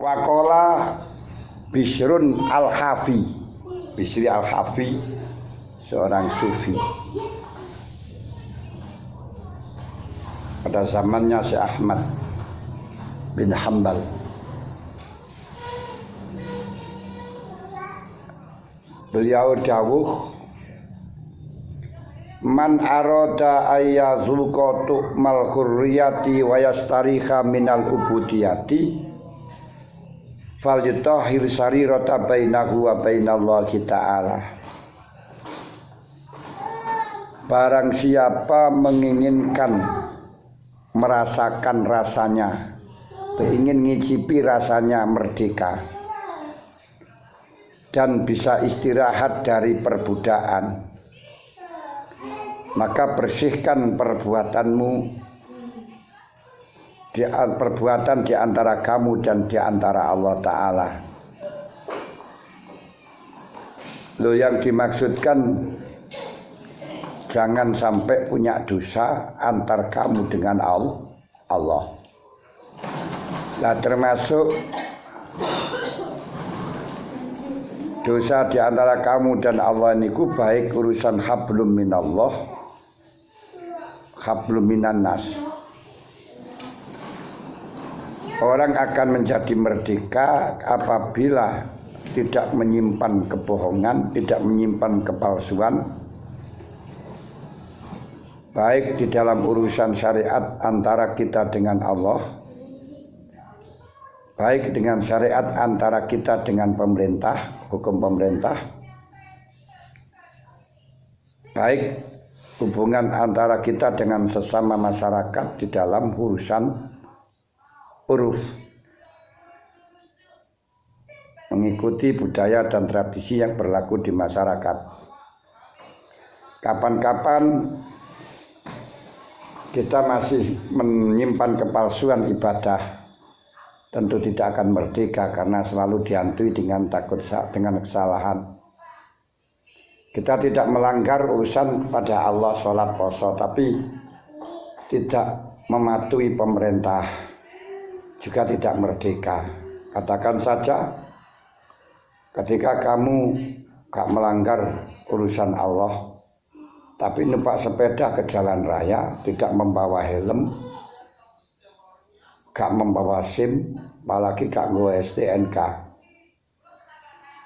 Wakola Bishrun Al-Hafi, Bisri Al-Hafi, seorang sufi pada zamannya Syekh Ahmad bin Hanbal. Beliau dawuh, man arada ayyadzuqa tu'mal hurriyati wa yastarikha minal ubudiyati falyutahhir sarirata bainahu wa bainallahi ta'ala. Barang siapa menginginkan merasakan rasanya, ingin ngicipi rasanya merdeka dan bisa istirahat dari perbudakan, maka bersihkan perbuatanmu, perbuatan di antara kamu dan di antara Allah Ta'ala. Loh, yang dimaksudkan jangan sampai punya dosa antar kamu dengan Allah. Nah, termasuk dosa di antara kamu dan Allah niku baik urusan hablum minallah, hablum minannas. Orang akan menjadi merdeka apabila tidak menyimpan kebohongan, tidak menyimpan kepalsuan, baik di dalam urusan syariat antara kita dengan Allah, baik dengan syariat antara kita dengan pemerintah, hukum pemerintah, baik hubungan antara kita dengan sesama masyarakat di dalam urusan uruf, mengikuti budaya dan tradisi yang berlaku di masyarakat. Kapan-kapan kita masih menyimpan kepalsuan ibadah, tentu tidak akan merdeka karena selalu dihantui dengan takut dengan kesalahan. Kita tidak melanggar urusan pada Allah, sholat, puasa, tapi tidak mematuhi pemerintah, juga tidak merdeka. Katakan saja ketika kamu gak melanggar urusan Allah, tapi numpak sepeda ke jalan raya, tidak membawa helm, gak membawa SIM, apalagi gak nggawa STNK,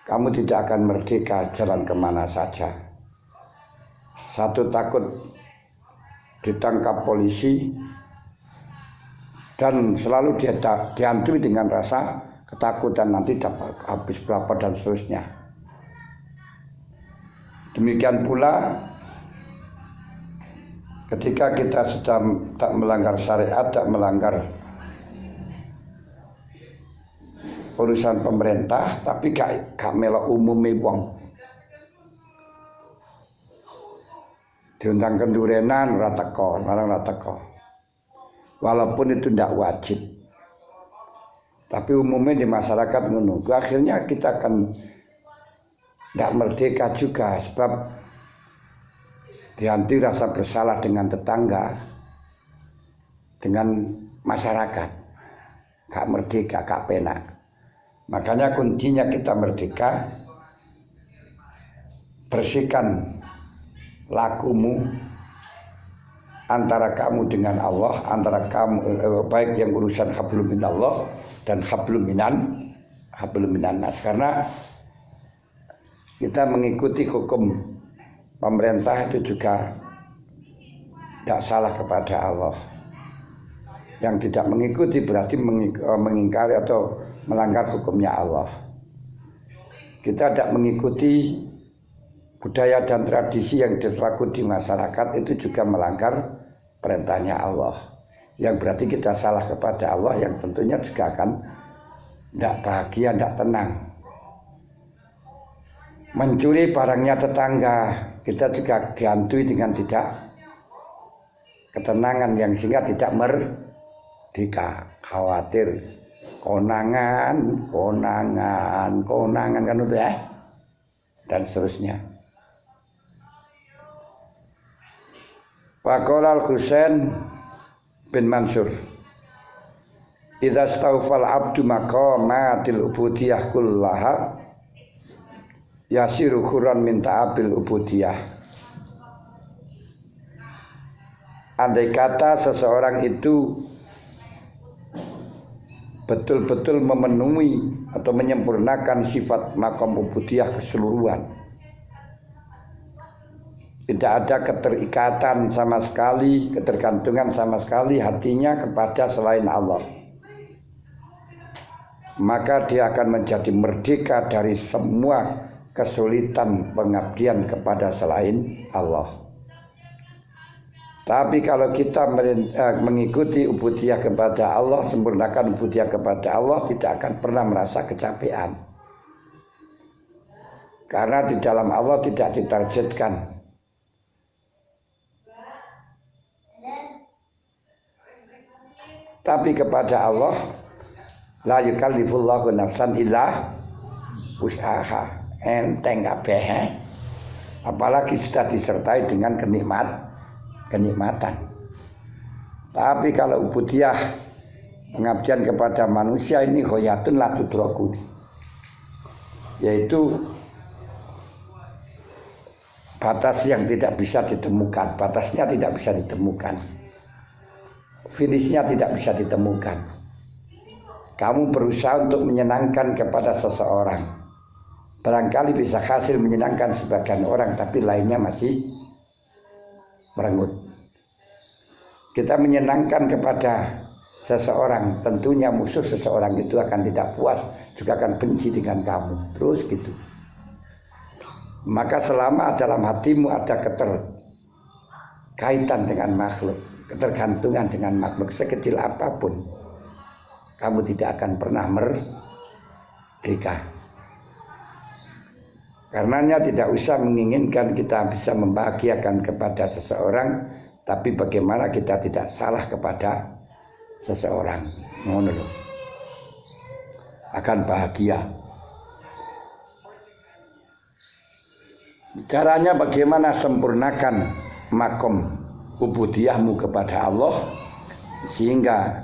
kamu tidak akan merdeka jalan kemana saja. Satu, takut ditangkap polisi, dan selalu dihantui dengan rasa ketakutan nanti dapat habis berapa dan seterusnya. Demikian pula ketika kita sudah tak melanggar syariat, tak melanggar urusan pemerintah, tapi gak melok umumi wong, diundang kendurenan ora teko, marang ora teko, walaupun itu tidak wajib, tapi umumnya di masyarakat menunggu. Akhirnya kita akan tidak merdeka juga, sebab dihantui rasa bersalah dengan tetangga, dengan masyarakat, gak merdeka, gak penak. Makanya kuncinya kita merdeka, bersihkan lakumu antara kamu dengan Allah, antara kamu baik yang urusan hablum minallah dan hablum minannas. Karena kita mengikuti hukum pemerintah itu juga tidak salah kepada Allah. Yang tidak mengikuti berarti mengingkari atau melanggar hukumnya Allah. Kita tidak mengikuti budaya dan tradisi yang berlaku di masyarakat, itu juga melanggar perintahnya Allah, yang berarti kita salah kepada Allah, yang tentunya juga akan tidak bahagia, tidak tenang. Mencuri barangnya tetangga, kita juga dihantui dengan tidak ketenangan, yang sehingga tidak merdeka, khawatir konangan kan itu ya, dan seterusnya. Waqala Al-Husain bin Mansur, idza staufal abdu maqamatil ubudiyah kullaha yasiru khuran min ta'abil ubudiyah. Andai kata seseorang itu betul-betul memenuhi atau menyempurnakan sifat maqam ubudiyah keseluruhan, tidak ada keterikatan sama sekali, ketergantungan sama sekali hatinya kepada selain Allah, maka dia akan menjadi merdeka dari semua kesulitan pengabdian kepada selain Allah. Tapi kalau kita mengikuti ubudiyah kepada Allah, sempurnakan ubudiyah kepada Allah, tidak akan pernah merasa kecapean. Karena di dalam Allah tidak ditargetkan. Tapi kepada Allah, la yukallifullahu nafsan illa wus'aha, enteng kabeh. Apalagi sudah disertai dengan kenikmatan. Tapi kalau ubudiyah, pengabdian kepada manusia ini khoyatun la tudraku, yaitu batas yang tidak bisa ditemukan, batasnya tidak bisa ditemukan, finishnya tidak bisa ditemukan. Kamu berusaha untuk menyenangkan kepada seseorang, barangkali bisa hasil menyenangkan sebagian orang, tapi lainnya masih merengut. Kita menyenangkan kepada seseorang, tentunya musuh seseorang itu akan tidak puas, juga akan benci dengan kamu, terus gitu. Maka selama dalam hatimu ada keterkaitan dengan makhluk, ketergantungan dengan makhluk sekecil apapun, kamu tidak akan pernah merdeka. Karenanya tidak usah menginginkan kita bisa membahagiakan kepada seseorang, tapi bagaimana kita tidak salah kepada seseorang, ngono lho, akan bahagia. Caranya bagaimana sempurnakan makom ubudiyahmu kepada Allah sehingga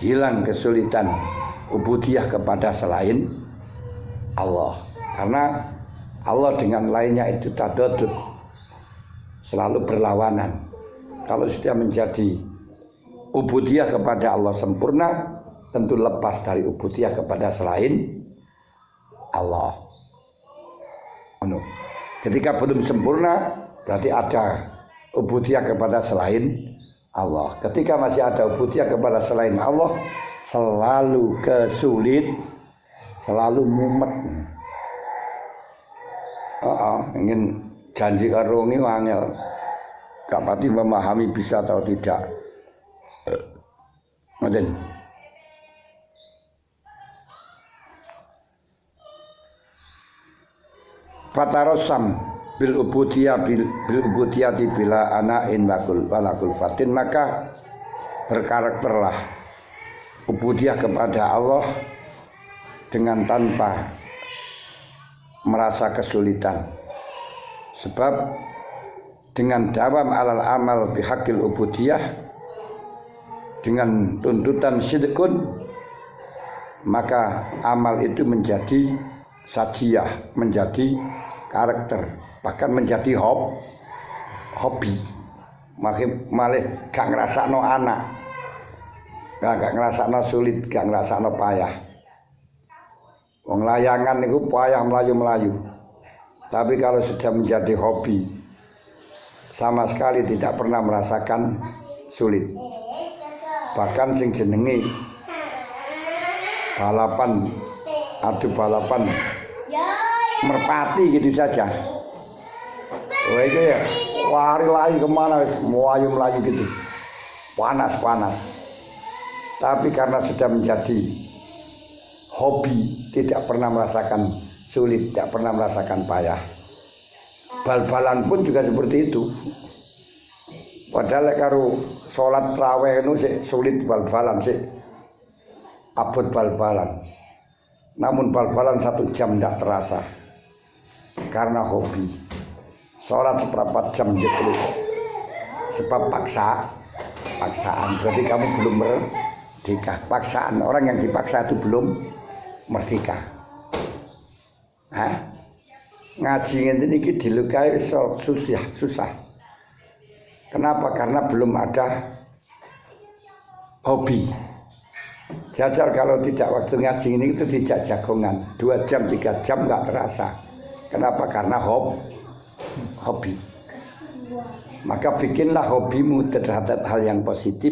hilang kesulitan ubudiyah kepada selain Allah. Karena Allah dengan lainnya itu tadadud, selalu berlawanan. Kalau sudah menjadi ubudiyah kepada Allah sempurna, tentu lepas dari ubudiyah kepada selain Allah. Ketika belum sempurna, berarti ada ubudiyah kepada selain Allah. Ketika masih ada ubudiyah kepada selain Allah, selalu kesulit, selalu mumet. Ingin janji karo ngi wangel, gak pati memahami bisa atau tidak. Ngoten. Fatarosam bil ubudiyati bila anain walakul fatin, maka berkarakterlah ubudiyah kepada Allah dengan tanpa merasa kesulitan, sebab dengan dawam alal amal bihaqil ubudiyah, dengan tuntutan sidqun, maka amal itu menjadi sajiyah, menjadi karakter, bahkan menjadi hobi. Malah gak ngrasakno anak, gak ngrasakno sulit, gak ngrasakno payah. Wong layangan niku payah melayu-melayu. Tapi kalau sudah menjadi hobi, sama sekali tidak pernah merasakan sulit. Bahkan sing jenenge balapan, adu balapan merpati gitu saja. Wah itu ya, lari kemana, melayu-melayu gitu, panas. Tapi karena sudah menjadi hobi, tidak pernah merasakan sulit, tidak pernah merasakan payah. Bal-balan pun juga seperti itu. Padahal karo sholat raweh itu sulit bal-balan sih, abot bal-balan. Namun bal-balan 1 jam tidak terasa karena hobi. Sholat seperempat jam gitu, sebab paksaan. Berarti kamu belum merdeka. Paksaan, orang yang dipaksa itu belum merdeka. Ngaji ngene iki dilukai susah. Kenapa? Karena belum ada hobi. Jajal kalau tidak waktu ngaji ini itu tidak jagongan 2 jam 3 jam nggak terasa. Kenapa? Karena hobi. Maka bikinlah hobimu terhadap hal yang positif,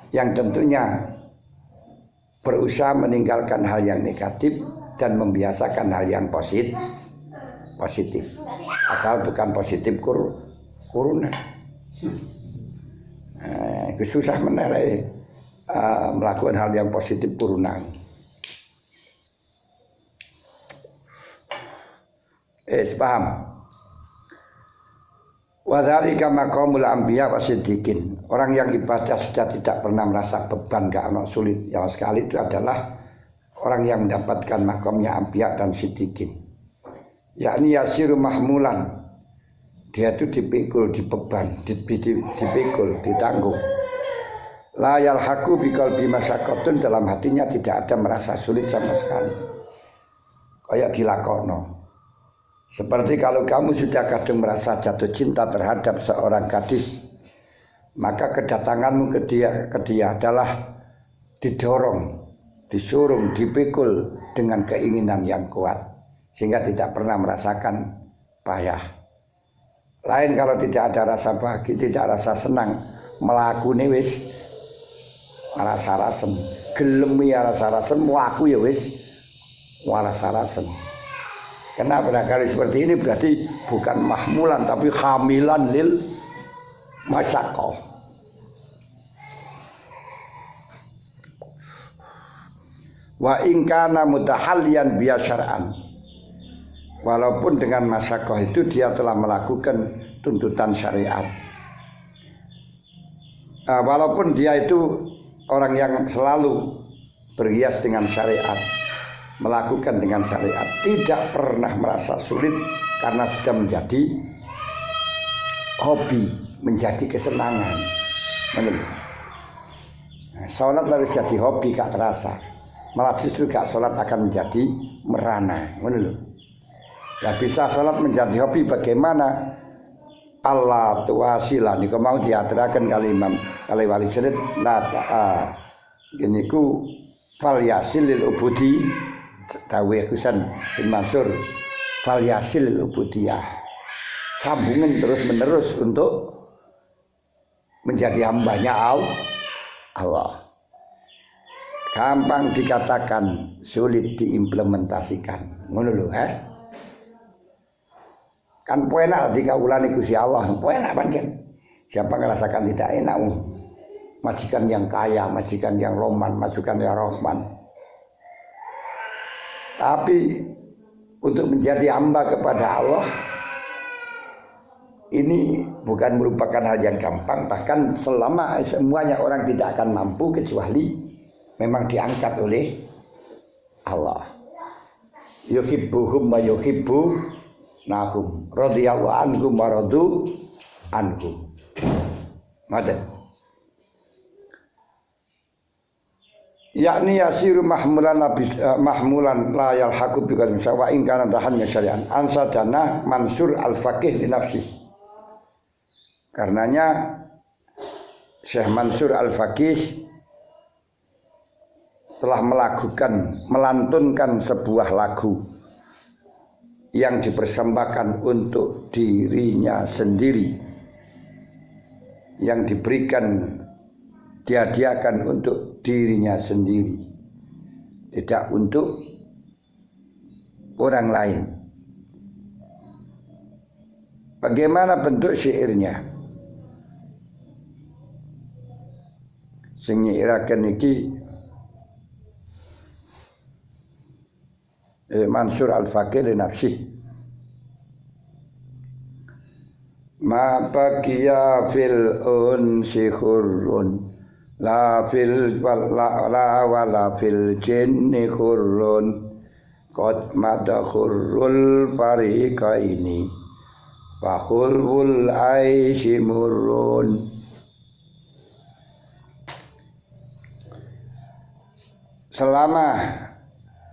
yang tentunya berusaha meninggalkan hal yang negatif dan membiasakan hal yang positif. Asal bukan positif kuruna. Itu susah menilai melakukan hal yang positif kuruna. Paham? Wadzalika maqamul anbiya wasiddiqin. Orang yang ibadah sudah tidak pernah merasa beban, gak ono sulit yang sekali, itu adalah orang yang mendapatkan makamnya anbiya dan siddiqin. Yakni yasiru mahmulan. Dia itu dipikul, dibeban, dipikul, ditanggung. La yalhaqu biqalbi masyaqqatun, dalam hatinya tidak ada merasa sulit sama sekali. Kayak dilakono. Seperti kalau kamu sudah kadang merasa jatuh cinta terhadap seorang gadis, maka kedatanganmu ke dia adalah didorong, disuruh, dipikul dengan keinginan yang kuat, sehingga tidak pernah merasakan payah. Lain kalau tidak ada rasa bahagia, tidak rasa senang, melakune wis rasa-rasen, gelem ya rasa-rasen, mlaku ya wis rasa-rasen. Kenapa kali seperti ini berarti bukan mahmulan tapi hamilan lil masyaqqah. Wa in kana mutahalliyan biya syar'an. Walaupun dengan masyaqqah itu dia telah melakukan tuntutan syariat. Walaupun dia itu orang yang selalu berhias dengan syariat, melakukan dengan syariat, tidak pernah merasa sulit karena sudah menjadi hobi, menjadi kesenangan. Sholat harus jadi hobi, gak terasa. Malah justru gak sholat akan menjadi merana. Ya bisa sholat menjadi hobi bagaimana? Allah tuwasila niku mau diaturaken kali Imam kali wali jerit gini ku fal yasilil ubudi Daweh Husain bin Mansur, fal yasil ubudiyah, sambungin terus menerus untuk menjadi hambanya Allah. Gampang dikatakan, sulit diimplementasikan. Ngono lho, Kan penak dikawulani Gusti Allah, penak pancen. Siapa ngerasakan tidak enak? Majikan yang kaya, majikan yang roman, majikan yang rahman. Tapi untuk menjadi hamba kepada Allah ini bukan merupakan hal yang gampang. Bahkan selama semuanya orang tidak akan mampu kecuali memang diangkat oleh Allah. Yuhibbuhum wa yuhibbunahum, radhiyallahu anhum wa radu anhum. Ngoten. Yakni yasiru mahmulan la yalhaqu bi qalbi wa in kana dahan syari'an ansadana Mansur al-Faqih li nafsi. Karenanya Syekh Mansur al-Faqih telah melantunkan sebuah lagu yang dipersembahkan untuk dirinya sendiri, yang dihadiahkan untuk dirinya sendiri, tidak untuk orang lain. Bagaimana bentuk syairnya? Sing nyairaken iki Mansur al-Faqih li nafsi. Ma baqiya fil unsi khurrun la fil wala fil jinni khurrun qad madakhurul fariqaini wa khulwul aishi murrun. selama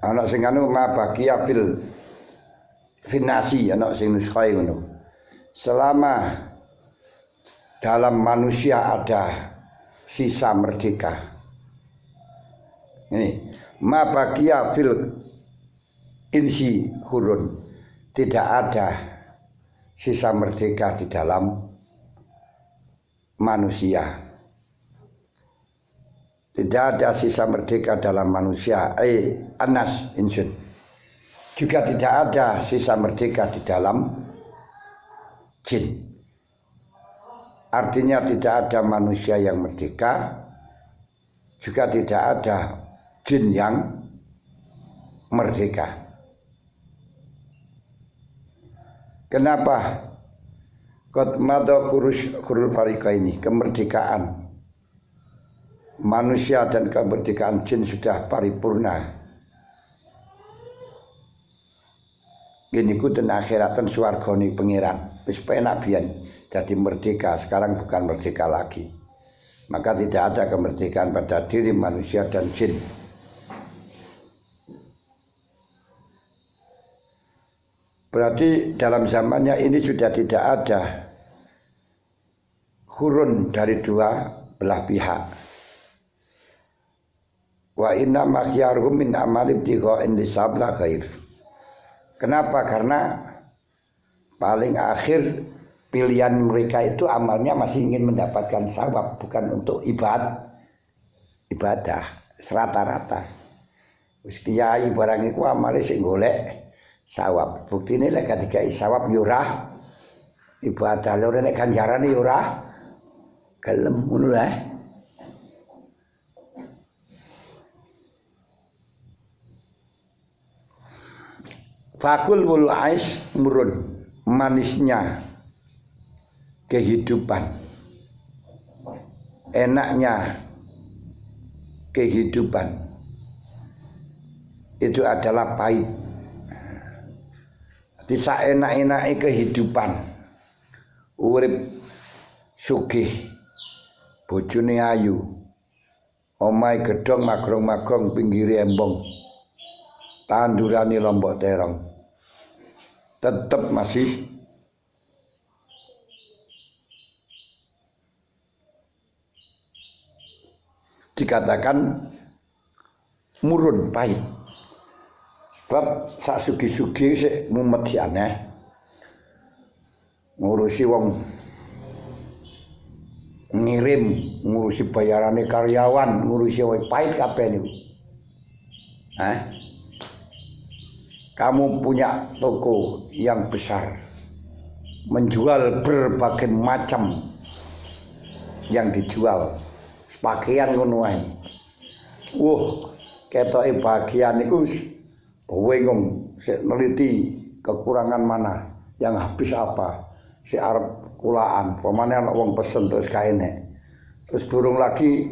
ana sing anu mabakia fil finasi ana sing nuskhai ngono. Selama dalam manusia ada sisa merdeka. Ini mabakia fil insi hurun, tidak ada sisa merdeka di dalam manusia. Tidak ada sisa merdeka dalam manusia, anas insun. Juga tidak ada sisa merdeka di dalam jin. Artinya tidak ada manusia yang merdeka, juga tidak ada jin yang merdeka. Kenapa? Qad madha khurul fariqa ini, kemerdekaan manusia dan kemerdekaan jin sudah paripurna. Gini ku ten akhiratan swargane pangeran. Wis penak biyen jadi merdeka, sekarang bukan merdeka lagi. Maka tidak ada kemerdekaan pada diri manusia dan jin. Berarti dalam zamannya ini sudah tidak ada khurun dari dua belah pihak. Wa inna makhyaruhum min amali ibtigha'in lisabla khair. Kenapa? Karena paling akhir pilihan mereka itu amalnya masih ingin mendapatkan sawab, bukan untuk ibadah serata-rata. Wis kiai barang iku amale sing golek sawab. Buktine lek dikai sawab yo ora ibadah, lho nek ganjarane yo ora gelem ngono ae. Fakul wal ais murun, manisnya kehidupan, enaknya kehidupan itu adalah pahit. Bisa enak-enake kehidupan, urip sugih, bojone ayu, omahe gedhong magrong-magrong pinggire embong, tandurane lombok terong, tetap masih dikatakan murun, pahit. Sebab sak sugi-sugi sik mumet aneh ngurusi wong, ngirim, ngurusi bayarane karyawan, ngurusi wong pahit kabeh niku. Kamu punya toko yang besar, menjual berbagai macam yang dijual, pakaian ngono ae. Ketoke bagian niku bingung, sik neliti kekurangan mana, yang habis apa, si arep kulaan, pemane ana wong pesen terus kaene. Terus burung lagi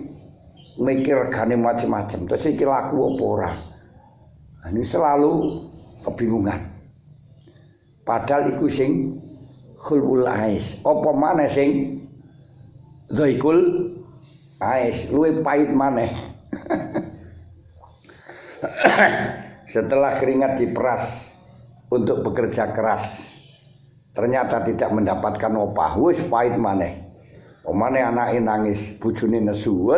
mikir regane macam-macam, terus iki laku apa ora. Ini selalu kebingungan. Padahal iku sing khulul ais. Apa maneh sing zaikul ais, luwih pahit maneh. Setelah keringat diperas untuk bekerja keras, ternyata tidak mendapatkan opah, wis pahit maneh. Omane anake nangis, bojone nesu.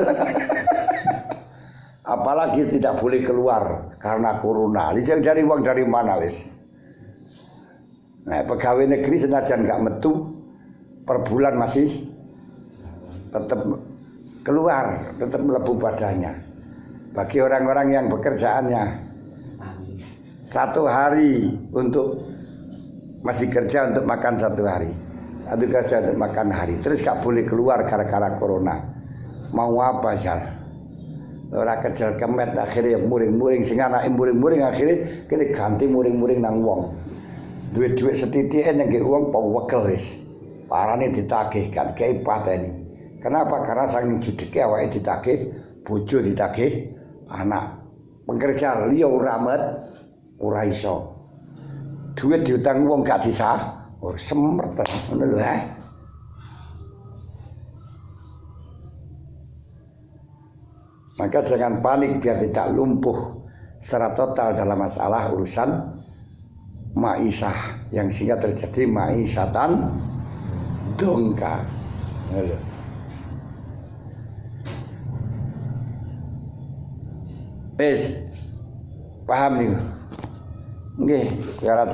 Apalagi tidak boleh keluar karena corona. Dia cari uang dari mana wis? Nah, pegawai negeri senajan gak metu, per bulan masih tetap keluar, tetap melebu badannya. Bagi orang-orang yang pekerjaannya 1 hari untuk masih kerja untuk makan 1 hari, atau kerja untuk makan hari, terus gak boleh keluar gara-gara corona. Mau apa Jal? Ora kecel kemet, akhirnya muring-muring, sing anake muring-muring akhirnya kene ganti muring-muring nang wong. Duit-duit setitike nang nggih wong pawegel wis. Parane ditagih kan kei pateni. Kenapa? Karena saking judike awake ditagih, bojo ditagih, anak. Pekerja liya ora met, ora iso. Duit diutang wong gak disah, ora semret ngono lho Maka jangan panik biar tidak lumpuh secara total dalam masalah urusan ma'isyah yang sehingga terjadi ma'isyatan dongka. Wis paham nih. Nggih, cara